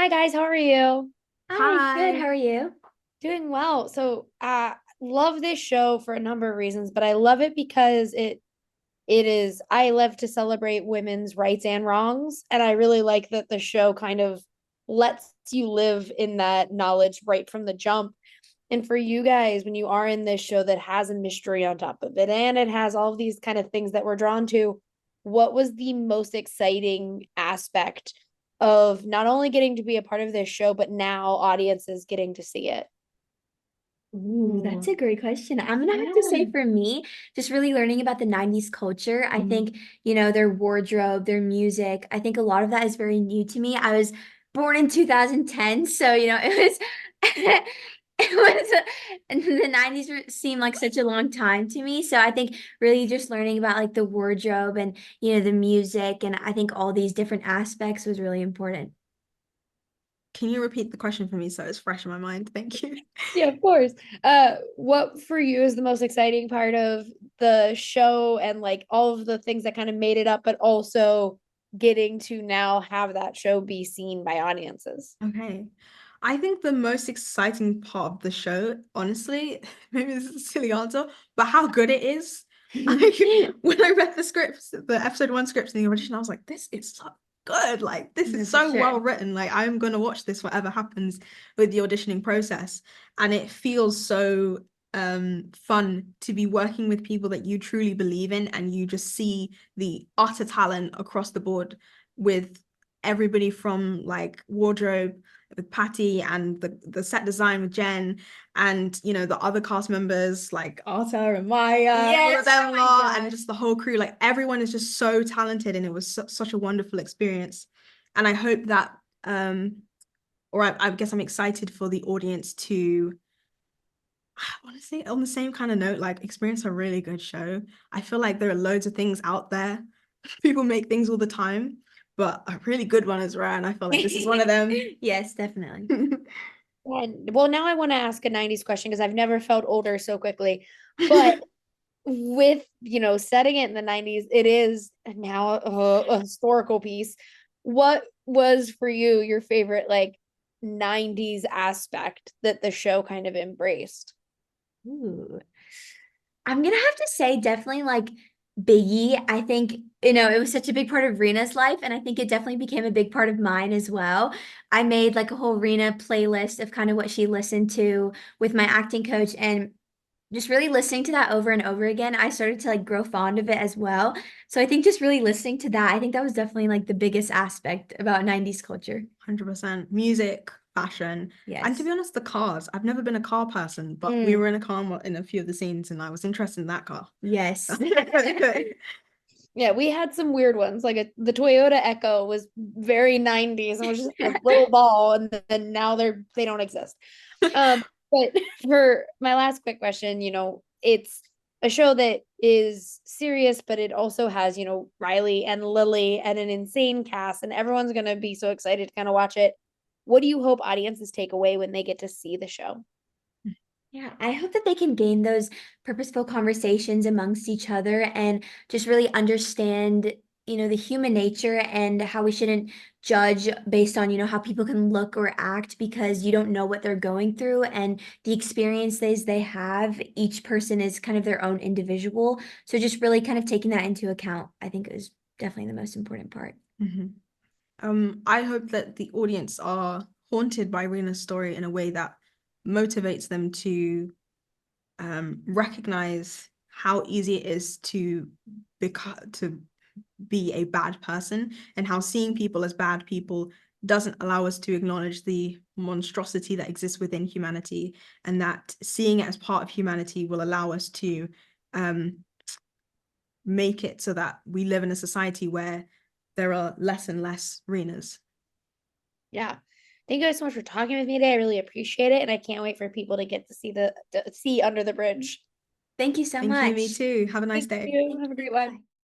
Hi guys, how are you? Hi, good. How Hi. are you? Doing well. Love this show for a number of reasons, but I love it because I love to celebrate women's rights and wrongs, and I really like that the show kind of lets you live in that knowledge right from the jump. And for you guys, when you are in this show that has a mystery on top of it and it has all of these kind of things that we're drawn to, what was the most exciting aspect of not only getting to be a part of this show, but now audiences getting to see it? Ooh, that's Ooh. a great question. I'm gonna have to Yeah. say for me, just really learning about the 90s culture. I think, their wardrobe, their music, I think a lot of that is very new to me. I was born in 2010, so it was it was and the 90s seemed like such a long time to me. So I think really just learning about like the wardrobe and the music and I think all these different aspects was really important. Can you repeat the question for me so it's fresh in my mind? Thank you. Yeah, of course. What for you is the most exciting part of the show and like all of the things that kind of made it up, but also getting to now have that show be seen by audiences? Okay. I think the most exciting part of the show, honestly, maybe this is a silly answer, but how good it is. When I read the scripts, the episode one scripts in the original, I was like, this is so good. Like, this No, is for so well sure. written. Like, I'm gonna watch this whatever happens with the auditioning process. And it feels so fun to be working with people that you truly believe in and you just see the utter talent across the board with everybody from like wardrobe with Patty and the set design with Jen and the other cast members like Arta and Maya, all of Yes, oh them my lot, and gosh. just the whole crew. Like everyone is just so talented, and it was such a wonderful experience. And I hope that, or I guess I'm excited for the audience to, honestly, on the same kind of note, like experience a really good show. I feel like there are loads of things out there. People make things all the time, but a really good one is rare, and I feel like this is one of them. Yes, definitely. And well, now I want to ask a 90s question because I've never felt older so quickly. But with, setting it in the 90s, it is now a historical piece. What was for you your favorite like 90s aspect that the show kind of embraced? Ooh. I'm gonna have to say definitely like Biggie. I think, it was such a big part of Rena's life, and I think it definitely became a big part of mine as well. I made like a whole Rena playlist of kind of what she listened to with my acting coach, and just really listening to that over and over again, I started to like grow fond of it as well. So I think just really listening to that, I think that was definitely like the biggest aspect about 90s culture. 100%. Music, fashion, and to Yes. be honest, the cars. I've never been a car person, but we Mm. were in a car in a few of the scenes, and I was interested in that car. Yes. Yeah, we had some weird ones. The Toyota Echo was very 90s and was just a little ball, and then now they don't exist. But for my last quick question, it's a show that is serious, but it also has, Riley and Lily and an insane cast, and everyone's gonna be so excited to kind of watch it. What do you hope audiences take away when they get to see the show? Yeah, I hope that they can gain those purposeful conversations amongst each other and just really understand, the human nature and how we shouldn't judge based on, how people can look or act because you don't know what they're going through and the experiences they have. Each person is kind of their own individual. So just really kind of taking that into account, I think is definitely the most important part. Mhm. I hope that the audience are haunted by Rena's story in a way that motivates them to recognize how easy it is to be a bad person and how seeing people as bad people doesn't allow us to acknowledge the monstrosity that exists within humanity, and that seeing it as part of humanity will allow us to um, make it so that we live in a society where there are less and less Renas. Yeah. Thank you guys so much for talking with me today. I really appreciate it, and I can't wait for people to get to see Under the Bridge. Thank you so Thank you, me much. too. Have a nice Thank day. you. Thank Have a great you. one. Bye.